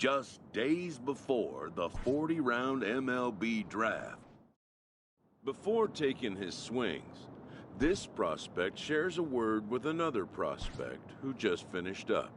just days before the 40-round MLB draft. Before taking his swings, this prospect shares a word with another prospect who just finished up.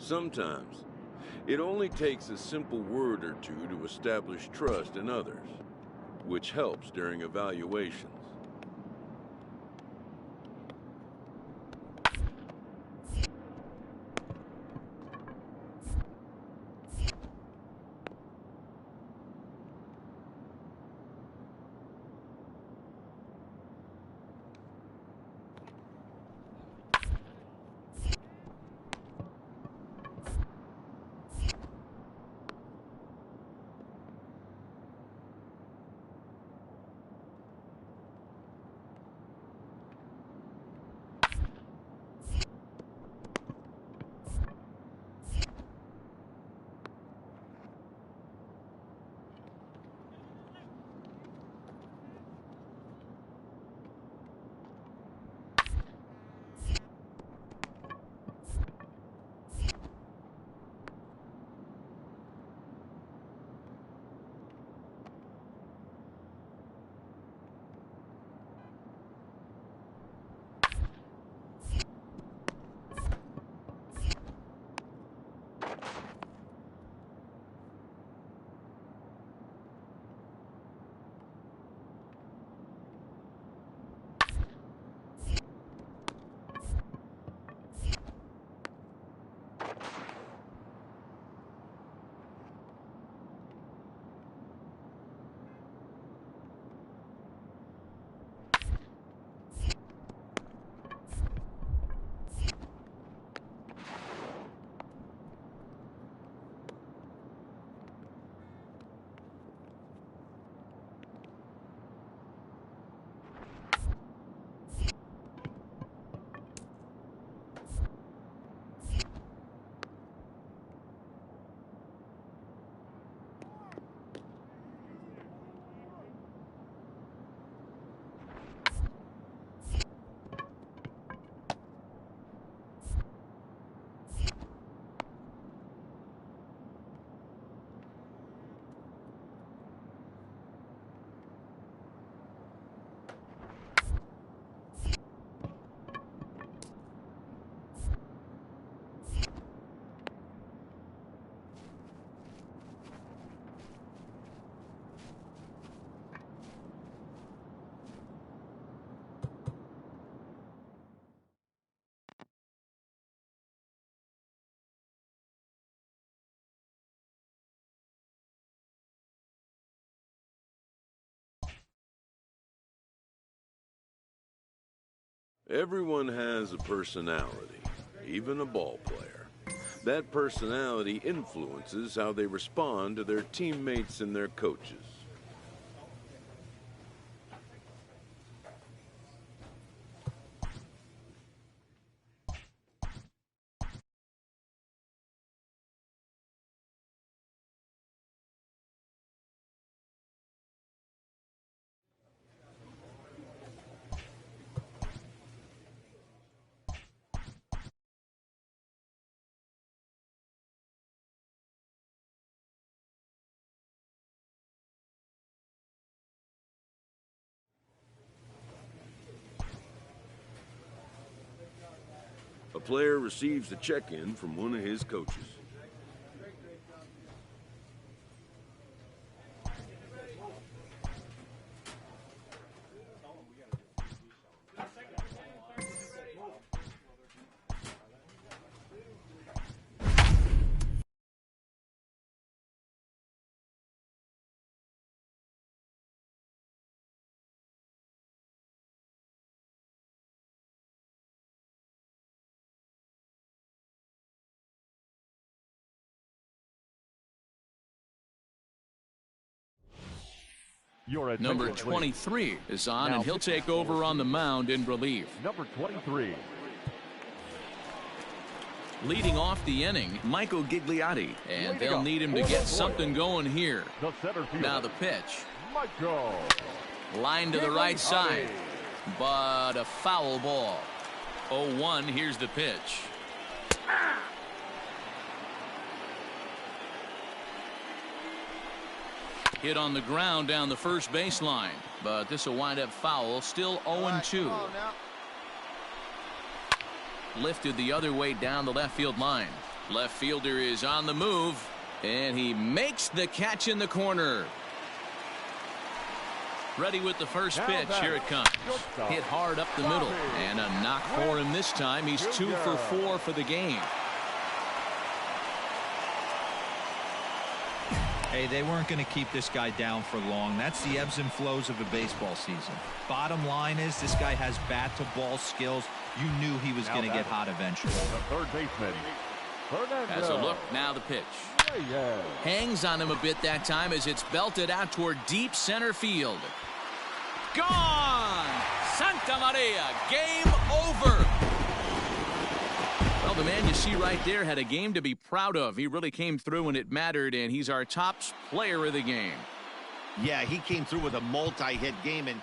Sometimes, it only takes a simple word or two to establish trust in others, which helps during evaluations. Everyone has a personality, even a ball player. That personality influences how they respond to their teammates and their coaches. player receives a check-in from one of his coaches. Number 23 is on, and he'll take over on the mound in relief. Number 23. Leading off the inning, Michael Gigliotti, and they'll need him to get something going here. Now the pitch. Michael. Line to the right side, but a foul ball. 0-1, here's the pitch. Hit on the ground down the first baseline, but this will wind up foul. Still 0-2. Lifted the other way down the left field line. Left fielder is on the move, and he makes the catch in the corner. Ready with the first pitch. Here it comes. Hit hard up the middle, and a knock for him this time. He's 2 for 4 for the game. Hey, they weren't going to keep this guy down for long. That's the ebbs and flows of a baseball season. Bottom line is this guy has bat-to-ball skills. You knew he was going to get hot eventually. The third baseman. Has a look. Now the pitch. Hangs on him a bit that time as it's belted out toward deep center field. Gone! Santa Maria, game over. Well, the man you see right there had a game to be proud of. He really came through when it mattered, and he's our top player of the game. Yeah, he came through with a multi-hit game, and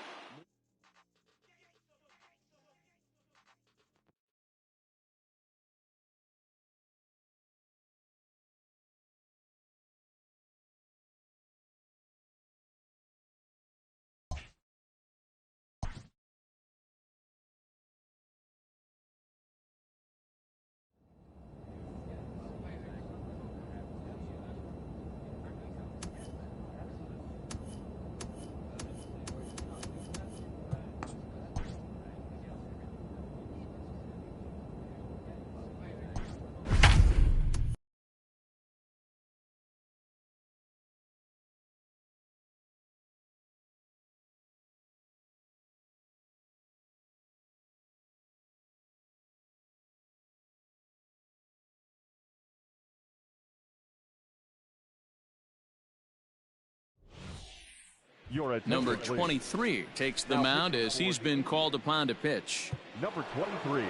Number 23 takes the mound as he's been called upon to pitch. Number 23.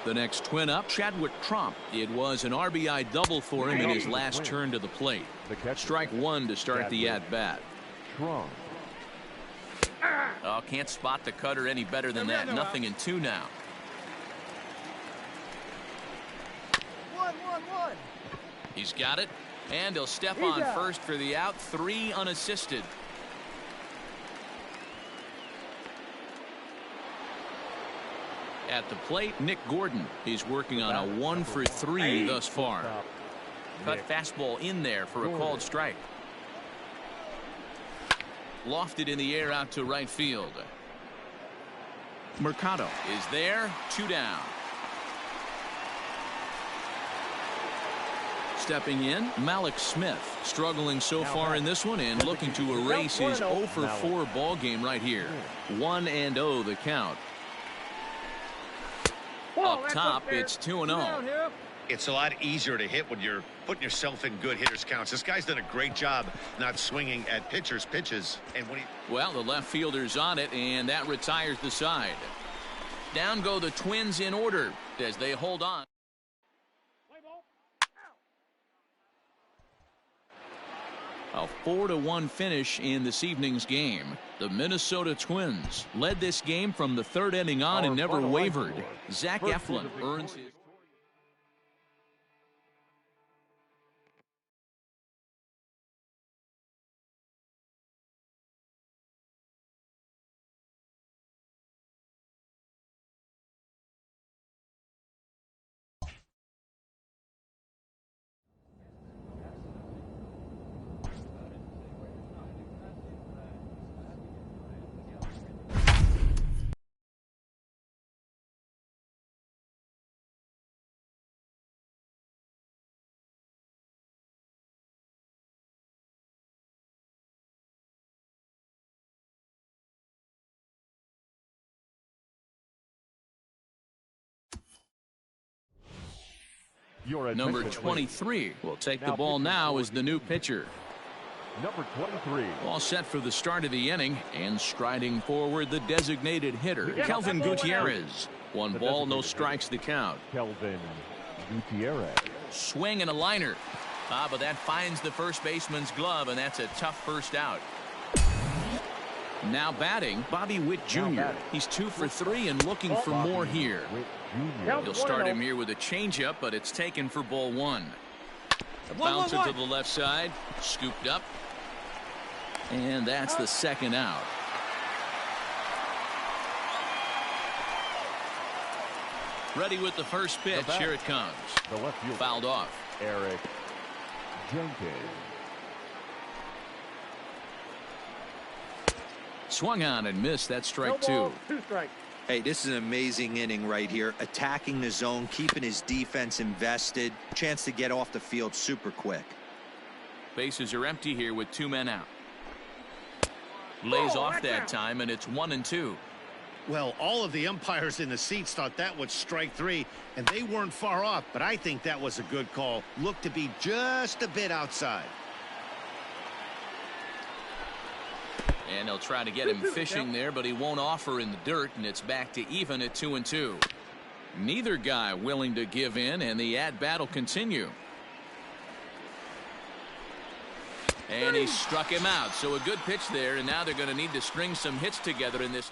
The next twin up, Chadwick Tromp. It was an RBI double for him in his last turn to the plate. Strike one to start the at-bat. Trump. Oh, can't spot the cutter any better than that. 0-2 now. 1-1-1. He's got it, and he'll step on first for the out. 3 unassisted. At the plate, Nick Gordon. He's working on a 1 for 3 thus far. Cut fastball in there for a called strike. Lofted in the air out to right field. Mercado is there. 2 down. Stepping in, Malik Smith, struggling so far in this one and looking to erase his 0 for 4 ball game right here. 1-0 the count. Up top, it's 2-0. it's a lot easier to hit when you're putting yourself in good hitters counts. This guy's done a great job not swinging at pitchers' pitches. And when well, the left fielder's on it, and that retires the side. Down go the Twins in order as they hold on. A 4-1 finish in this evening's game. The Minnesota Twins led this game from the 3rd inning on and never wavered. Zach Eflin earns his Number 23 will take the ball now as the new pitcher. Number 23. All set for the start of the inning, and striding forward the designated hitter, Kelvin Gutierrez. One ball, no strikes the count. Kelvin Gutierrez. Swing and a liner. But that finds the first baseman's glove, and that's a tough first out. Now batting, Bobby Witt Jr. He's 2 for 3 and looking for more here. He'll start him here with a changeup, but it's taken for ball 1. A bouncer to the left side, scooped up, and that's the second out. Ready with the first pitch. Here it comes. The left fielder. Fouled off. Eric Jenkins. Swung on and missed. That strike 2. 2 strikes. Hey, this is an amazing inning right here. Attacking the zone, keeping his defense invested. Chance to get off the field super quick. Bases are empty here with 2 men out. Lays off that time, and it's 1-2. Well, all of the umpires in the seats thought that was strike 3, and they weren't far off, but I think that was a good call. Looked to be just a bit outside. And they'll try to get him fishing there, but he won't offer in the dirt, and it's back to even at 2-2. Neither guy willing to give in, and the at-bat will continue. And he struck him out, so a good pitch there, and now they're going to need to string some hits together in this.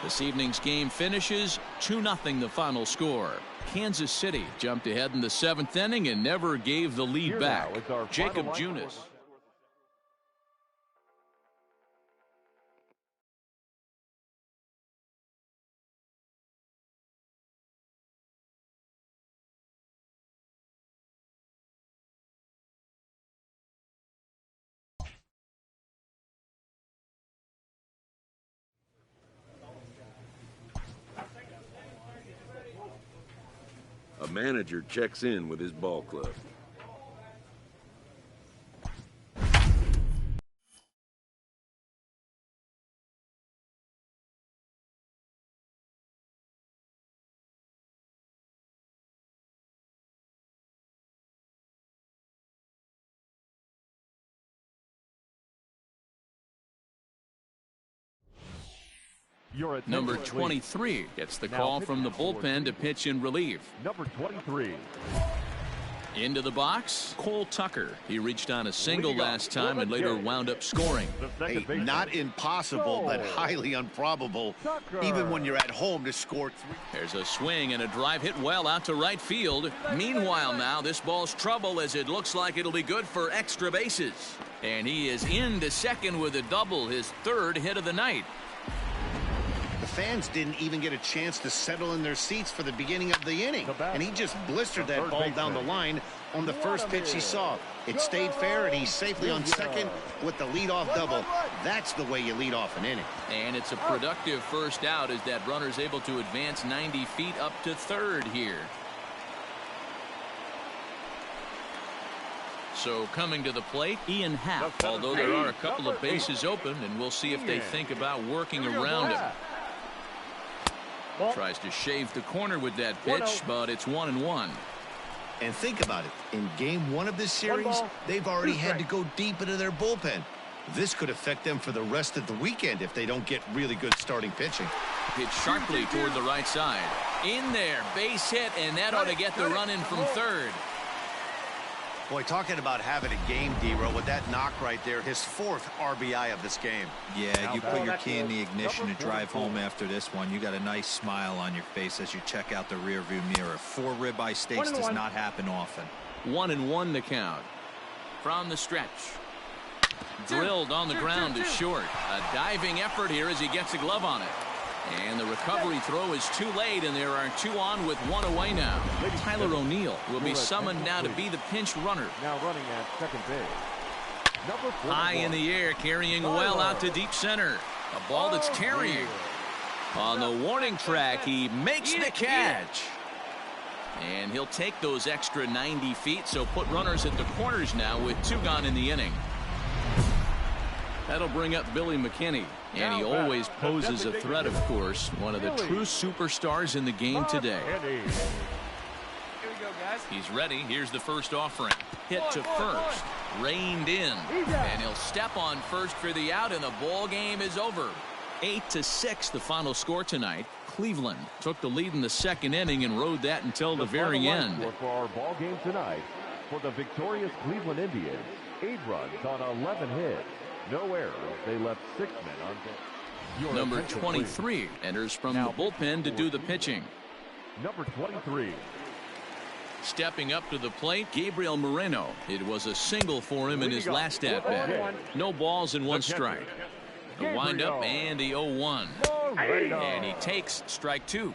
This evening's game finishes 2-0 the final score. Kansas City jumped ahead in the 7th inning and never gave the lead back. Jacob Junis. A manager checks in with his ball club. Number 23 gets the call from the bullpen to pitch in relief. Number 23. Into the box, Cole Tucker. He reached on a single last time and later wound up scoring. Hey, not impossible, but highly improbable, even when you're at home to score 3. There's a swing and a drive hit well out to right field. Meanwhile, now this ball's trouble as it looks like it'll be good for extra bases. And he is into second with a double, his 3rd hit of the night. The fans didn't even get a chance to settle in their seats for the beginning of the inning, and he just blistered that ball down the line on the first pitch he saw. It stayed fair, and he's safely on second with the leadoff double. That's the way you lead off an inning. And it's a productive first out as that runner's able to advance 90 feet up to 3rd here. So coming to the plate, Ian Happ, although there are a couple of bases open, and we'll see if they think about working around him. Tries to shave the corner with that pitch, but it's 1-1. And think about it. In game 1 of this series, they've already had to go deep into their bullpen. This could affect them for the rest of the weekend if they don't get really good starting pitching. Hit sharply toward the right side. In there, base hit, and that ought to get the run in from 3rd. Boy, talking about having a game, D-Row, with that knock right there, his 4th RBI of this game. Yeah, you put your key in the ignition to drive home after this one. You got a nice smile on your face as you check out the rearview mirror. 4 ribeye steaks does not happen often. 1-1 the count. From the stretch. Drilled on the ground to short. A diving effort here as he gets a glove on it. And the recovery throw is too late, and there are 2 on with 1 away now. Tyler O'Neill will be summoned now to be the pinch runner. Now running at second base. High in the air, carrying well out to deep center. A ball that's carrying. On the warning track, he makes the catch. And he'll take those extra 90 feet, so put runners at the corners now with 2 gone in the inning. That'll bring up Billy McKinney, and he always poses a threat, of course. One of the true superstars in the game today. Here we go, guys. He's ready. Here's the first offering. Hit to first. Reined in. And he'll step on first for the out, and the ball game is over. 8-6 the final score tonight. Cleveland took the lead in the second inning and rode that until the very end. For our ball game tonight, for the victorious Cleveland Indians, 8 runs on 11 hits. No errors. They left 6 men on base. Number 23 enters from the bullpen to do the pitching. Number 23. Stepping up to the plate, Gabriel Moreno. It was a single for him in his last at-bat. No balls and 1 strike. The windup and the 0-1. And he takes strike 2.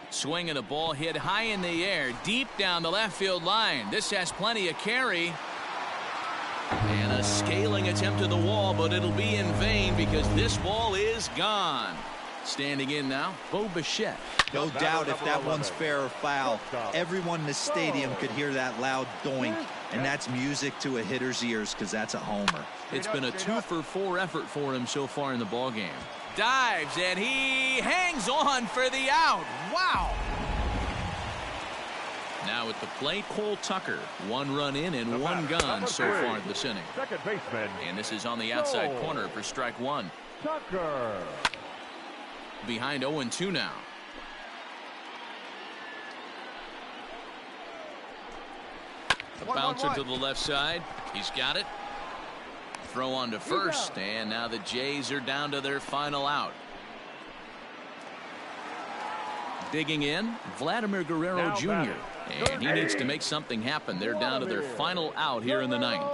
Swinging a ball hit high in the air, deep down the left field line. This has plenty of carry. And a scaling attempt to the wall, but it'll be in vain because this ball is gone. Standing in now, Bo Bichette. No doubt if that one's fair or foul, everyone in the stadium could hear that loud doink, and that's music to a hitter's ears because that's a homer. It's been a 2-for-4 effort for him so far in the ball game. Dives, and he hangs on for the out. Wow. Now at the plate, Cole Tucker. 1 run in and 1 gone so far this inning. Second baseman. And this is on the outside corner for strike 1. Tucker. Behind 0-2 now. A bouncer to the left side. He's got it. Throw on to first, and now the Jays are down to their final out. Digging in, Vladimir Guerrero Jr. And he needs to make something happen. They're down to their final out here in the 9th.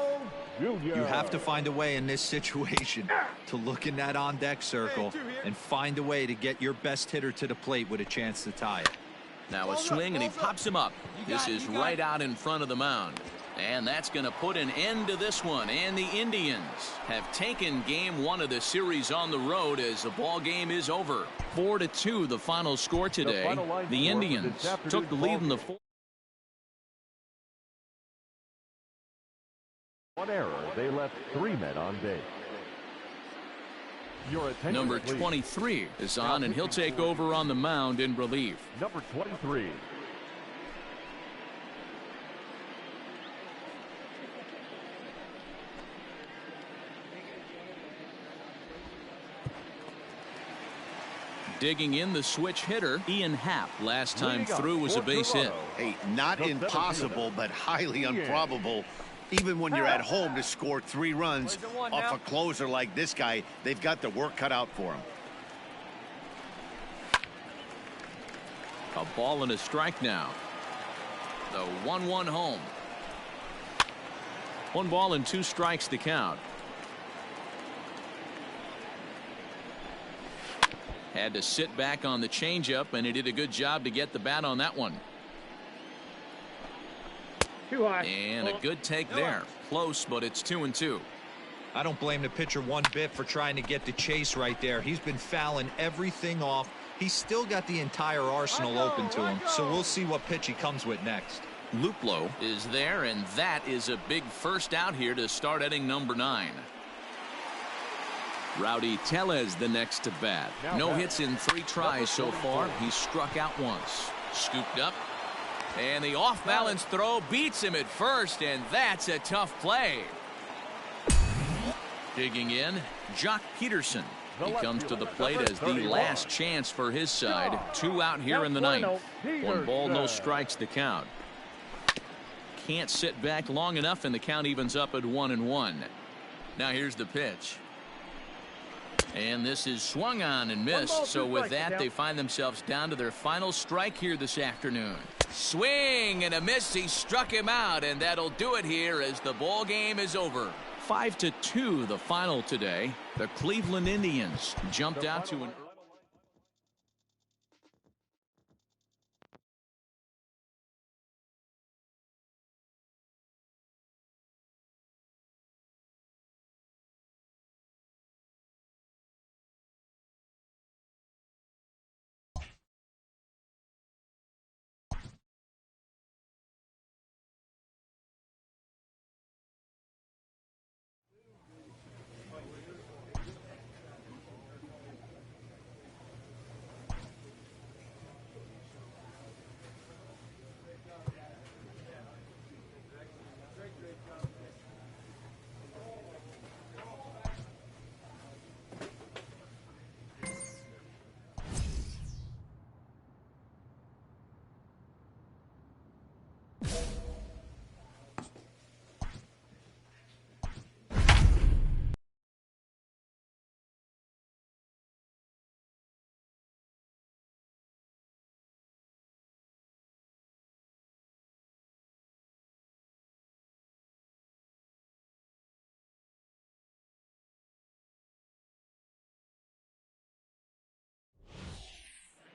You have to find a way in this situation to look in that on-deck circle and find a way to get your best hitter to the plate with a chance to tie it. Now a swing, and he pops him up. This is right out in front of the mound. And that's going to put an end to this one. And the Indians have taken game 1 of the series on the road as the ball game is over. 4-2 the final score today. The Indians took the lead in the 4th. 1 error. They left 3 men on base. Number 23 is on, and he'll take over on the mound in relief. Number 23. Digging in, the switch hitter, Ian Happ. Last time through was a base hit. Hey, not impossible, but highly improbable. Even when you're at home to score 3 runs off a closer like this guy, they've got the work cut out for him. A ball and a strike now. The 1-1 home. 1 ball and 2 strikes to count. Had to sit back on the changeup, and he did a good job to get the bat on that one. Too high. And a good take there. Close, but it's 2-2. I don't blame the pitcher one bit for trying to get the chase right there. He's been fouling everything off. He's still got the entire arsenal open to him, so we'll see what pitch he comes with next. Luplow is there, and that is a big first out here to start inning number 9. Rowdy Tellez the next to bat. No hits in 3 tries so far. He's struck out once. Scooped up. And the off-balance throw beats him at first, and that's a tough play. Digging in, Jock Peterson. He comes to the plate as the last chance for his side. 2 out here in the 9th. 1 ball, no strikes to count. Can't sit back long enough, and the count evens up at 1-1. Now here's the pitch. And this is swung on and missed. So with that, they find themselves down to their final strike here this afternoon. Swing and a miss. He struck him out, and that'll do it here as the ball game is over. 5-2 the final today. The Cleveland Indians jumped out to an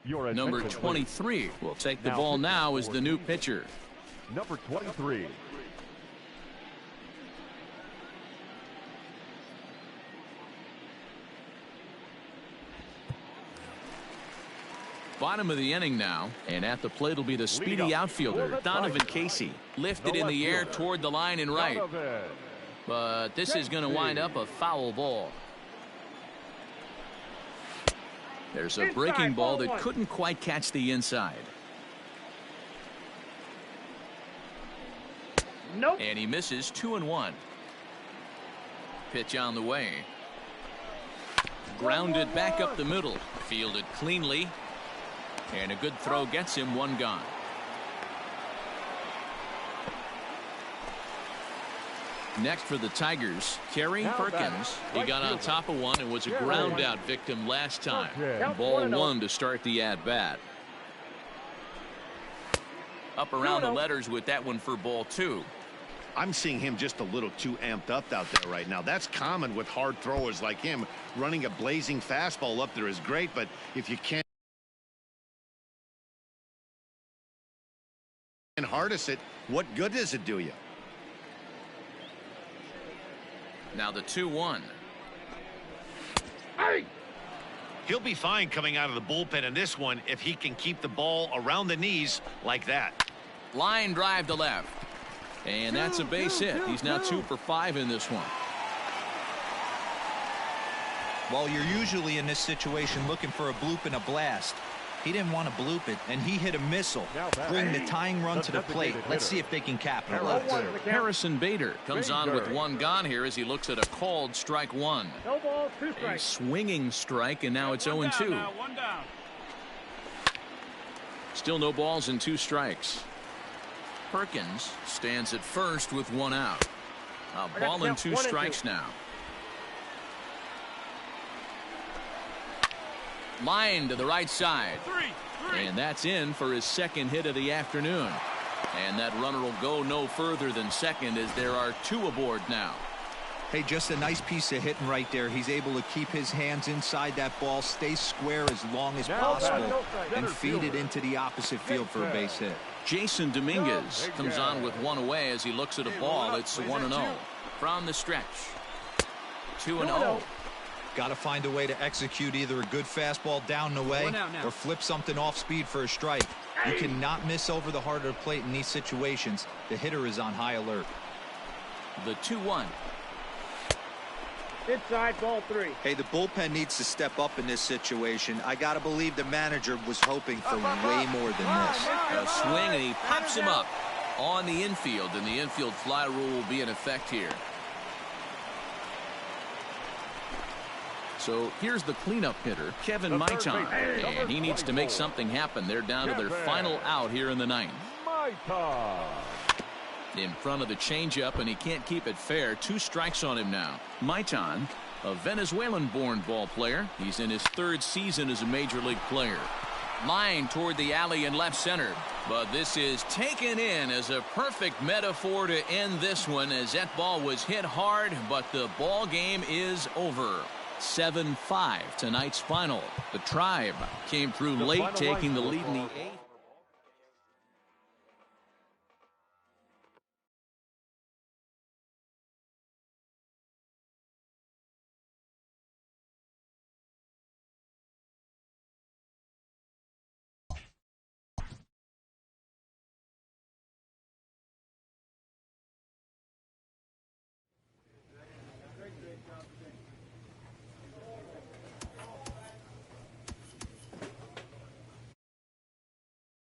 Your Number attention, 23 will take the Now ball pitching now as for the new the pitcher. Number 23. Bottom of the inning now, and at the plate will be the speedy outfielder, Donovan Casey. Lifted in the air toward the line and right. But this is going to wind up a foul ball. There's a breaking ball that couldn't quite catch the inside. Nope. And he misses 2-1. Pitch on the way. Grounded back up the middle. Fielded cleanly. And a good throw gets him one gone. Next for the Tigers, Kerry Perkins. He got on top of one and was a ground out victim last time. Ball one to start the at-bat. Up around the letters with that one for ball two. I'm seeing him just a little too amped up out there right now. That's common with hard throwers like him. Running a blazing fastball up there is great, but if you can't harness it, what good does it do you? Now the 2-1. He'll be fine coming out of the bullpen in this one if he can keep the ball around the knees like that. Line drive to left. And that's a base hit. He's now 2 for 5 in this one. Well, you're usually in this situation looking for a bloop and a blast. He didn't want to bloop it, and he hit a missile, bring the tying run to the plate. Let's see if they can capitalize. Harrison Bader comes on with one gone here as he looks at a called strike one. No ball, 2 A strikes. swinging strike, and now it's 0-2. One down. Still no balls and 2 strikes. Perkins stands at first with 1 out. A ball and 2 strikes now. Line to the right side. And that's in for his second hit of the afternoon. And that runner will go no further than second as there are 2 aboard now. Hey, just a nice piece of hitting right there. He's able to keep his hands inside that ball, stay square as long as possible, and feed it into the opposite field for a base hit. Jason Dominguez comes on with 1 away as he looks at a ball. It's 1-0. From the stretch. 2-0. Got to find a way to execute either a good fastball down the way or flip something off speed for a strike. You cannot miss over the heart of the plate in these situations. The hitter is on high alert. The 2-1. Inside, ball 3. Hey, the bullpen needs to step up in this situation. I got to believe the manager was hoping for way more than this. A swing, and he pops him up on the infield, and the infield fly rule will be in effect here. So here's the cleanup hitter, Kevin Maitan, and he needs to make something happen. They're down to their final out here in the 9th. In front of the changeup, and he can't keep it fair. 2 strikes on him now. Maitan, a Venezuelan-born ball player. He's in his 3rd season as a major league player. Line toward the alley in left center. But this is taken in as a perfect metaphor to end this one, as that ball was hit hard, but the ball game is over. 7-5 tonight's final. The Tribe came through late, taking the lead in the 8th.